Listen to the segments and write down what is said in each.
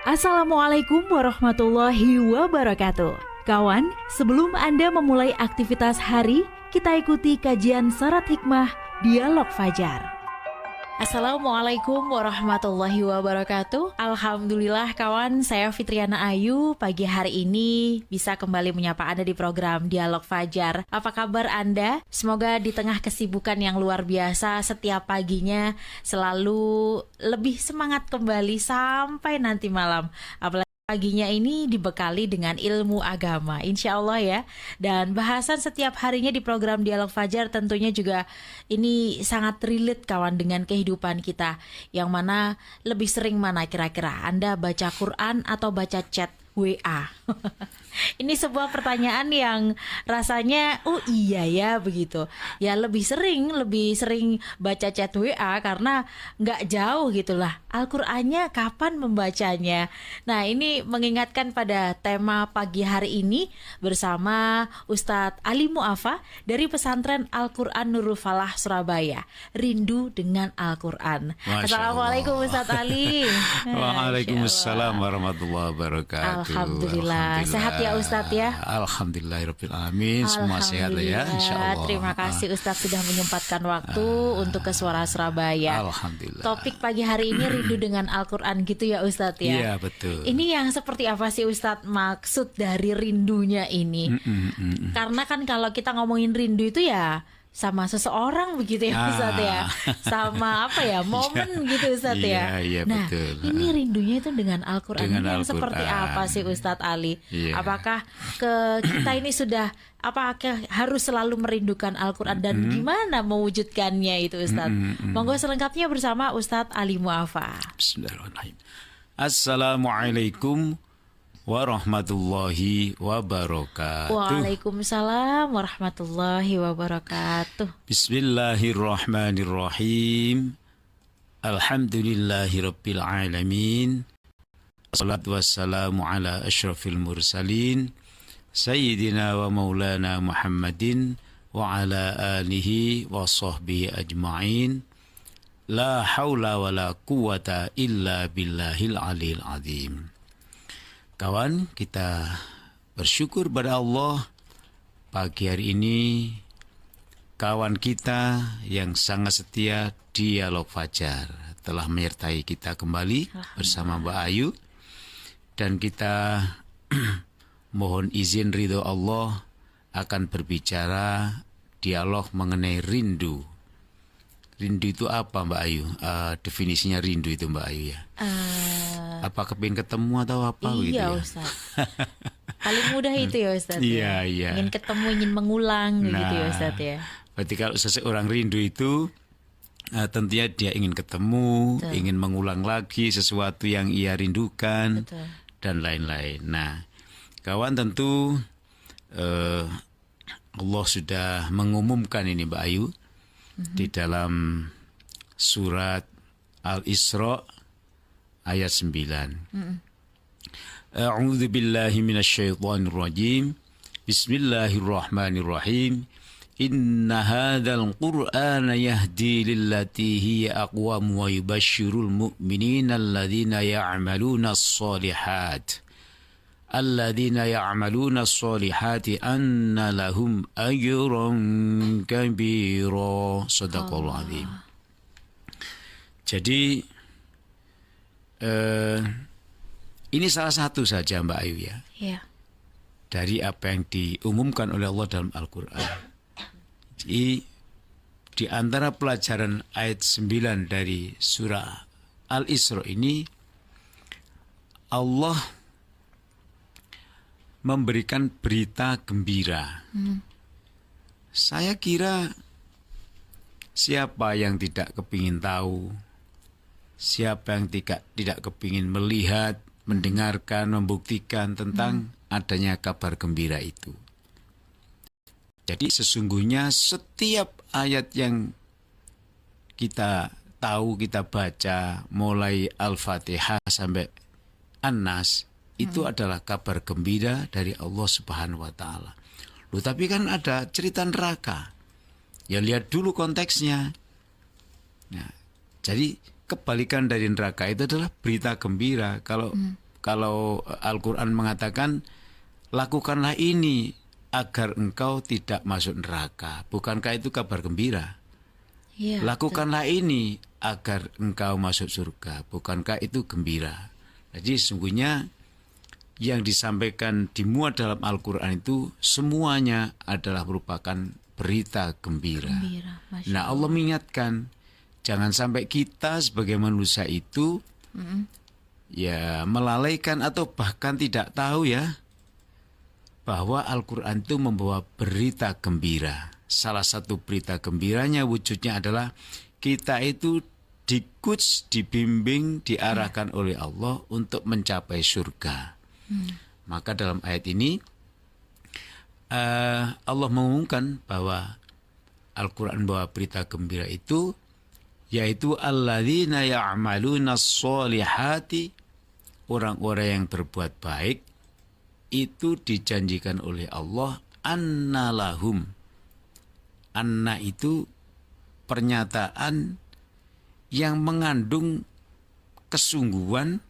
Assalamualaikum warahmatullahi wabarakatuh. Kawan, sebelum Anda memulai aktivitas hari, kita ikuti kajian Syarat Hikmah Dialog Fajar. Assalamualaikum warahmatullahi wabarakatuh. Alhamdulillah kawan, saya Fitriana Ayu. Pagi hari ini bisa kembali menyapa Anda di program Dialog Fajar. Apa kabar Anda? Semoga di tengah kesibukan yang luar biasa setiap paginya selalu lebih semangat kembali sampai nanti malam. Apalagi paginya ini dibekali dengan ilmu agama, insya Allah ya. Dan bahasan setiap harinya di program Dialog Fajar tentunya juga ini sangat relate kawan dengan kehidupan kita. Yang mana lebih sering mana kira-kira? Anda baca Quran atau baca chat WA? Ini sebuah pertanyaan yang rasanya oh iya ya begitu. Ya lebih sering baca chat WA karena nggak jauh gitulah. Al-Qur'annya kapan membacanya? Nah ini mengingatkan pada tema pagi hari ini bersama Ustadz Ali Mu'afa dari pesantren Al-Quran Nurul Falah Surabaya. Rindu dengan Al-Quran. Assalamualaikum Ustadz Ali. Waalaikumsalam warahmatullahi wabarakatuh. Alhamdulillah. Sehat ya Ustadz ya? Alhamdulillahirabbil alamin. Semua sehat ya insyaallah. Terima kasih Ustadz sudah menyempatkan waktu untuk ke Suara Surabaya. Alhamdulillah. Topik pagi hari ini rindu dengan Al-Quran gitu ya Ustadz ya? Iya betul. Ini yang seperti apa sih Ustadz maksud dari rindunya ini? Karena kan kalau kita ngomongin rindu itu ya sama seseorang begitu ya Ustadz ya, sama apa ya momen gitu Ustadz ya. Iya, nah betul. Ini rindunya itu dengan Al-Quran. Ini yang Al-Quran. seperti apa sih Ustadz Ali? Iya. Apakah kita ini sudah apakah harus selalu merindukan Al-Quran dan gimana mewujudkannya itu Ustadz? Monggo selengkapnya bersama Ustadz Ali Mu'afa. Bismillahirrahmanirrahim. Assalamualaikum warahmatullahi wabarakatuh. Waalaikumsalam warahmatullahi wabarakatuh. Bismillahirrahmanirrahim. Alhamdulillahirabbil alamin. Wassalatu wassalamu ala asyrafil mursalin sayyidina wa maulana Muhammadin wa ala alihi wa sahbihi ajma'in. La haula wa la quwata illa billahil aliyil azim. Kawan, kita bersyukur pada Allah pagi hari ini kawan kita yang sangat setia Dialog Fajar telah menyertai kita kembali bersama Mbak Ayu, dan kita mohon izin ridho Allah akan berbicara dialog mengenai rindu. Rindu itu apa Mbak Ayu? Definisinya rindu itu Mbak Ayu ya? Apa kepingin ketemu atau apa gitu ya? Iya Ustaz. Paling mudah itu ya Ustaz. Iya, ya? iya. Ingin ketemu, ingin mengulang gitu ya Ustaz ya. Berarti kalau seseorang rindu itu tentunya dia ingin ketemu, Betul. ingin mengulang lagi sesuatu yang ia rindukan. Betul. Dan lain-lain. Nah, kawan tentu Allah sudah mengumumkan ini Mbak Ayu di dalam surat Al-Isra ayat 9. A'udzu billahi minasyaitonir rajim. Bismillahirrahmanirrahim. Inna hadzal qur'ana yahdi lillati hiya aqwam wa yubashshirul mu'minina alladzina ya'maluna as-solihat. Alladzina ya'maluna as-solihati anna lahum ajran kabira. Shadaqallahu azim. Jadi ini salah satu saja Mbak Ayu ya. Iya. Dari apa yang diumumkan oleh Allah dalam Al-Quran. Jadi di antara pelajaran ayat 9 dari surah Al-Isra ini, Allah memberikan berita gembira. Saya kira siapa yang tidak kepingin tahu, siapa yang tidak kepingin melihat, mendengarkan, membuktikan tentang adanya kabar gembira itu. Jadi sesungguhnya setiap ayat yang kita tahu, kita baca mulai Al-Fatihah sampai An-Nas itu adalah kabar gembira dari Allah Subhanahu wa taala. Loh, tapi kan ada cerita neraka. Ya lihat dulu konteksnya. Nah, jadi kebalikan dari neraka itu adalah berita gembira. Kalau kalau Al-Quran mengatakan lakukanlah ini agar engkau tidak masuk neraka. Bukankah itu kabar gembira? Ya, Lakukanlah ini agar engkau masuk surga. Bukankah itu gembira? Jadi sesungguhnya yang disampaikan dimuat dalam Al-Quran itu semuanya adalah merupakan berita gembira. Masya Nah, Allah mengingatkan jangan sampai kita sebagai manusia itu ya melalaikan atau bahkan tidak tahu ya bahwa Al-Quran itu membawa berita gembira. Salah satu berita gembiranya wujudnya adalah kita itu dikuts, dibimbing, diarahkan oleh Allah untuk mencapai surga. Maka dalam ayat ini Allah mengumumkan bahwa Al-Quran membawa berita gembira itu, yaitu alladzina ya'maluna sholihati, orang-orang yang berbuat baik itu dijanjikan oleh Allah anna lahum. Anna itu pernyataan yang mengandung kesungguhan,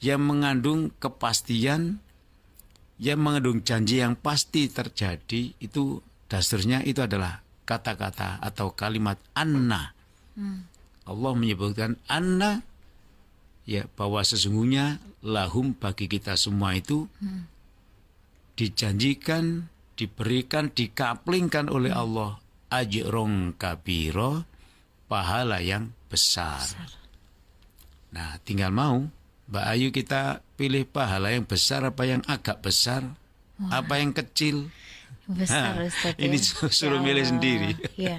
yang mengandung kepastian, yang mengandung janji yang pasti terjadi. Itu dasarnya itu adalah kata-kata atau kalimat anna. Allah menyebutkan anna, ya, bahwa sesungguhnya lahum bagi kita semua itu dijanjikan, diberikan, dikaplingkan oleh Allah ajrun kabiro, pahala yang besar. Nah, tinggal mau Mbak Ayu kita pilih pahala yang besar apa yang agak besar, apa yang kecil. besar Ustaz, Ini ya. suruh Ya milih Allah. sendiri. Ya.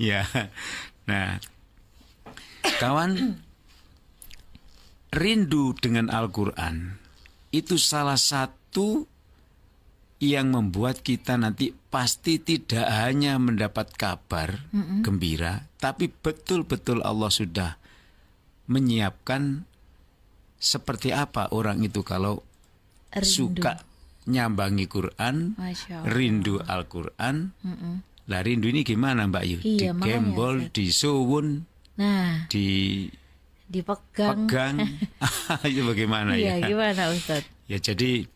Ya. Nah, kawan, rindu dengan Al-Quran itu salah satu yang membuat kita nanti pasti tidak hanya mendapat kabar gembira, tapi betul-betul Allah sudah menyiapkan seperti apa orang itu kalau suka nyambangi Quran, Masya Allah. rindu Al-Quran. Lah rindu ini gimana Mbak Yu? Iya, Digembol, makanya, disuwun, Nah, dipegang. dipegang. Itu bagaimana Iya, ya? gimana Ustaz? Ya, jadi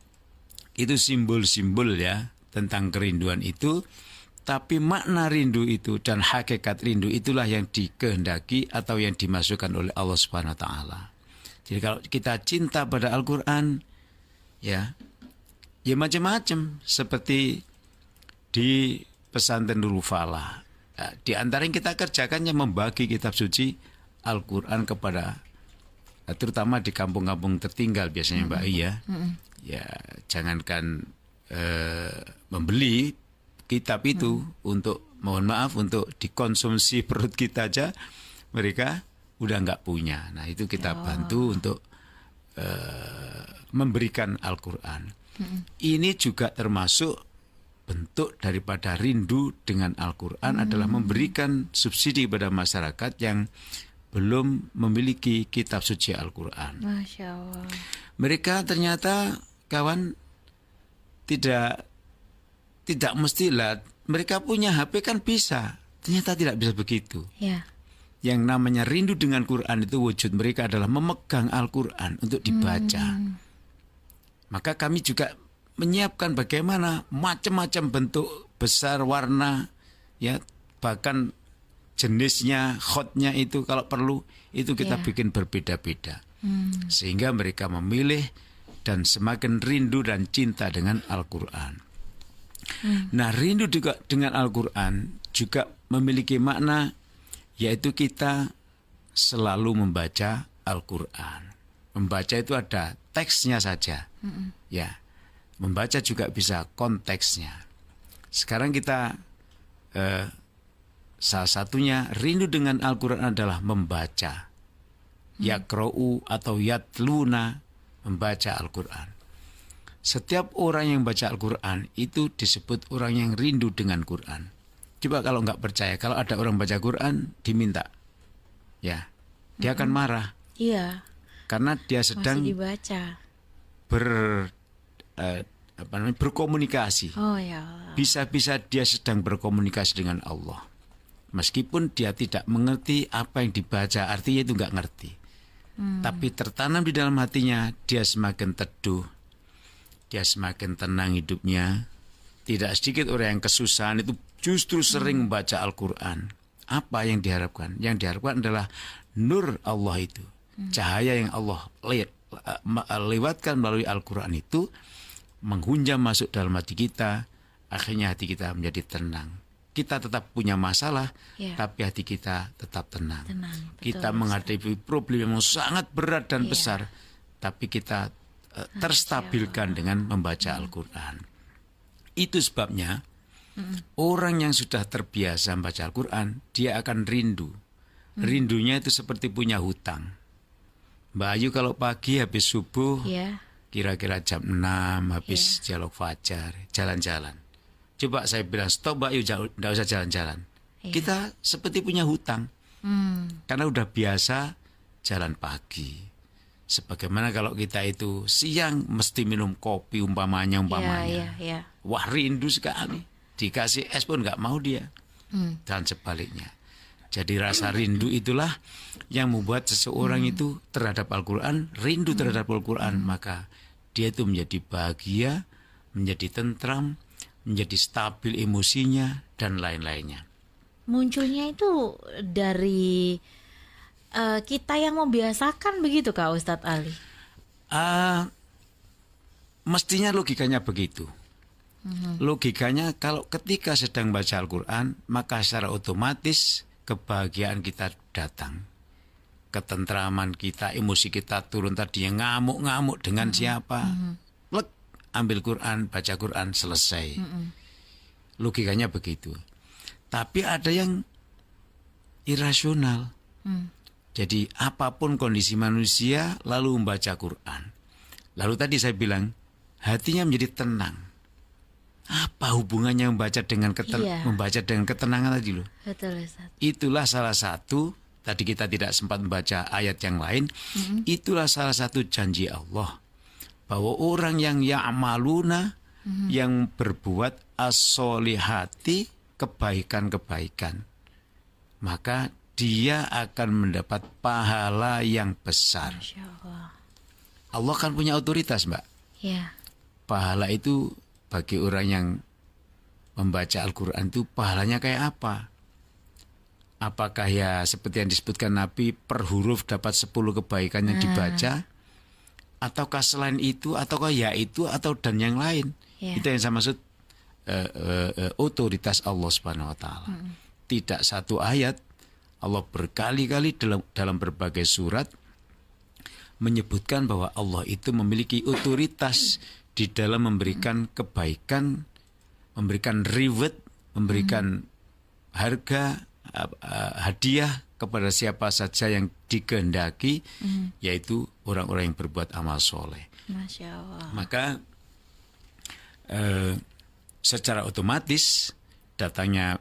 itu simbol-simbol ya tentang kerinduan itu, tapi makna rindu itu dan hakikat rindu itulah yang dikehendaki atau yang dimasukkan oleh Allah Subhanahu wa taala. Jadi kalau kita cinta pada Al-Qur'an ya macam-macam seperti di pesantren Nurul Falah. Di antara yang kita kerjakannya membagi kitab suci Al-Qur'an kepada terutama di kampung-kampung tertinggal biasanya Mbak Iya. Ya, jangankan membeli kitab itu untuk, mohon maaf, untuk dikonsumsi perut kita aja mereka udah nggak punya. Nah, itu kita bantu untuk memberikan Al-Quran. Ini juga termasuk bentuk daripada rindu dengan Al-Quran adalah memberikan subsidi pada masyarakat yang belum memiliki kitab suci Al-Quran. Masya Allah. Mereka ternyata kawan tidak mestilah mereka punya HP kan bisa, ternyata tidak bisa begitu. Ya. Yang namanya rindu dengan Quran itu wujud mereka adalah memegang Al-Quran untuk dibaca. Maka kami juga menyiapkan bagaimana macam-macam bentuk, besar, warna, ya bahkan jenisnya, khotnya itu kalau perlu itu kita bikin berbeda-beda. Sehingga mereka memilih dan semakin rindu dan cinta dengan Al-Quran. Nah, rindu juga dengan Al-Quran juga memiliki makna, yaitu kita selalu membaca Al-Quran. Membaca itu ada teksnya saja, ya. Membaca juga bisa konteksnya. Sekarang kita salah satunya rindu dengan Al-Quran adalah membaca. Yakra'u atau yatluna, membaca Al-Quran. Setiap orang yang baca Al-Quran itu disebut orang yang rindu dengan Quran. Coba kalau nggak percaya, kalau ada orang baca Quran diminta, ya dia akan marah. Iya. Karena dia sedang Masih dibaca. berkomunikasi. Oh ya Allah. Bisa-bisa dia sedang berkomunikasi dengan Allah. Meskipun dia tidak mengerti apa yang dibaca, artinya itu nggak ngerti. Tapi tertanam di dalam hatinya, dia semakin teduh, dia semakin tenang hidupnya. Tidak sedikit orang yang kesusahan itu justru sering membaca Al-Quran. Apa yang diharapkan? Yang diharapkan adalah nur Allah itu, cahaya yang Allah lewatkan melalui Al-Quran itu menghunjam masuk dalam hati kita. Akhirnya hati kita menjadi tenang. Kita tetap punya masalah, tapi hati kita tetap tenang. Kita menghadapi problem yang sangat berat dan besar, tapi kita terstabilkan dengan membaca Al-Quran. Itu sebabnya orang yang sudah terbiasa membaca Al-Quran, dia akan rindu. Rindunya itu seperti punya hutang. Mbak Ayu kalau pagi habis subuh, kira-kira jam 6 habis dialog fajar, jalan-jalan. Coba saya bilang, stop Mbak Ayu, tidak usah jalan-jalan. Kita seperti punya hutang. Karena udah biasa jalan pagi. Sebagaimana kalau kita itu siang mesti minum kopi umpamanya. Wah, rindu sekali. Dikasih es pun nggak mau dia. Dan sebaliknya. Jadi rasa rindu itulah yang membuat seseorang itu terhadap Al-Quran, rindu terhadap Al-Quran. Maka dia itu menjadi bahagia, menjadi tentram, menjadi stabil emosinya, dan lain-lainnya. Munculnya itu dari kita yang membiasakan begitu Kak Ustadz Ali? Mestinya logikanya begitu. Logikanya kalau ketika sedang baca Al-Quran, maka secara otomatis kebahagiaan kita datang. Ketentraman kita, emosi kita turun, tadinya ngamuk-ngamuk dengan siapa. Ambil Quran, baca Quran, selesai. Logikanya begitu. Tapi ada yang irasional. Jadi apapun kondisi manusia lalu membaca Quran. Lalu tadi saya bilang, hatinya menjadi tenang. Apa hubungannya membaca dengan ketenangan tadi loh? Betul, Ustaz. Itulah salah satu, tadi kita tidak sempat membaca ayat yang lain, itulah salah satu janji Allah. Bahwa orang yang ya'maluna, yang berbuat as-solihati, kebaikan-kebaikan, maka dia akan mendapat pahala yang besar. Masya Allah. Allah kan punya otoritas, Mbak. Pahala itu bagi orang yang membaca Al-Quran itu pahalanya kayak apa? Apakah ya seperti yang disebutkan Nabi, per huruf dapat 10 kebaikan yang dibaca? Ataukah selain itu, ataukah ya itu, atau dan yang lain? Itu yang saya maksud otoritas Allah Subhanahu Wa Taala. Tidak satu ayat, Allah berkali-kali dalam berbagai surat menyebutkan bahwa Allah itu memiliki otoritas di dalam memberikan kebaikan, memberikan reward, memberikan harga, hadiah kepada siapa saja yang dikehendaki, yaitu orang-orang yang berbuat amal soleh. Masya Allah. Maka secara otomatis datangnya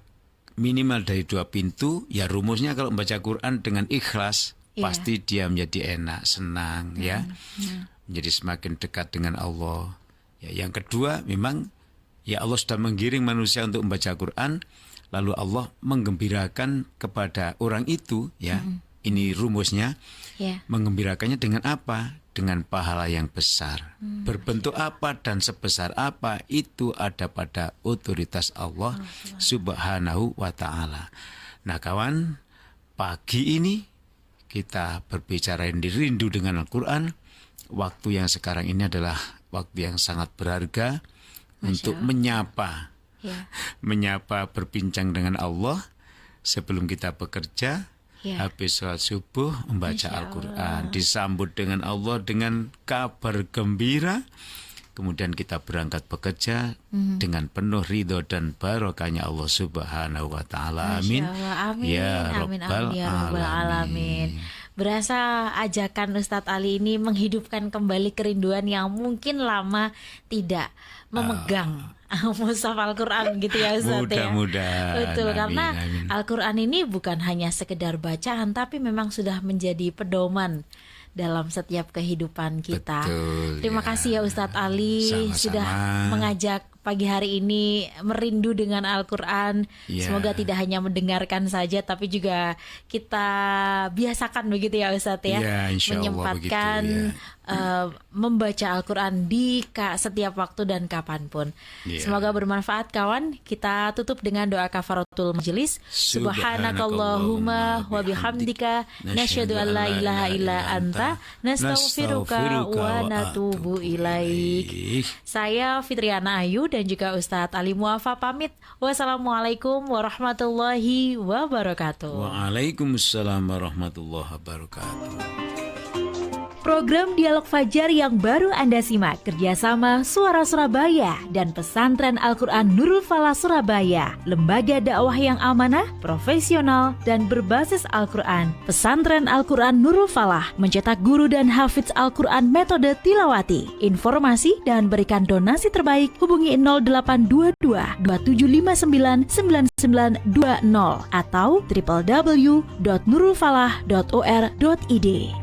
minimal dari 2 pintu. Ya rumusnya kalau membaca Quran dengan ikhlas, pasti dia menjadi enak, senang, menjadi semakin dekat dengan Allah. Ya, yang kedua memang ya Allah sudah menggiring manusia untuk membaca Quran. Lalu Allah menggembirakan kepada orang itu, ini rumusnya, menggembirakannya dengan apa? Dengan pahala yang besar. Berbentuk apa dan sebesar apa, itu ada pada otoritas Allah Subhanahu wa Ta'ala. Nah kawan, pagi ini kita berbicara rindu dengan Al-Quran. Waktu yang sekarang ini adalah waktu yang sangat berharga untuk menyapa, berbincang dengan Allah sebelum kita bekerja, habis sholat subuh membaca Al-Quran, disambut dengan Allah dengan kabar gembira, kemudian kita berangkat bekerja dengan penuh ridho dan barokahnya Allah Subhanahu wa Ta'ala. Amin. Amin. Ya Rabbal Alamin. Berasa ajakan Ustadz Ali ini menghidupkan kembali kerinduan yang mungkin lama tidak memegang mushaf Al-Quran gitu ya Ustadz. Mudah-mudahan. Betul, karena Al-Quran ini bukan hanya sekedar bacaan, tapi memang sudah menjadi pedoman dalam setiap kehidupan kita. Betul, Terima kasih ya Ustadz Ali. Sama-sama. Sudah mengajak pagi hari ini merindu dengan Al-Quran. Semoga tidak hanya mendengarkan saja, tapi juga kita biasakan begitu ya Ustadz ya, menyempatkan membaca Al-Quran di setiap waktu dan kapanpun. Semoga bermanfaat kawan. Kita tutup dengan doa kafaratul majelis. Subhanakallahumma wa bihamdika nasyhadu an la ilaha illa anta nastaghfiruka wa natubu ilaik. Saya Fitriana Ayu dan juga Ustadz Ali Muafa pamit. Wassalamualaikum warahmatullahi wabarakatuh. Waalaikumsalam warahmatullahi wabarakatuh. Program Dialog Fajar yang baru Anda simak kerjasama Suara Surabaya dan Pesantren Al-Quran Nurul Falah Surabaya, lembaga dakwah yang amanah, profesional, dan berbasis Al-Quran. Pesantren Al-Quran Nurul Falah mencetak guru dan hafidz Al-Quran metode tilawati. Informasi dan berikan donasi terbaik hubungi 0822 2759 9920 atau www.nurulfalah.or.id.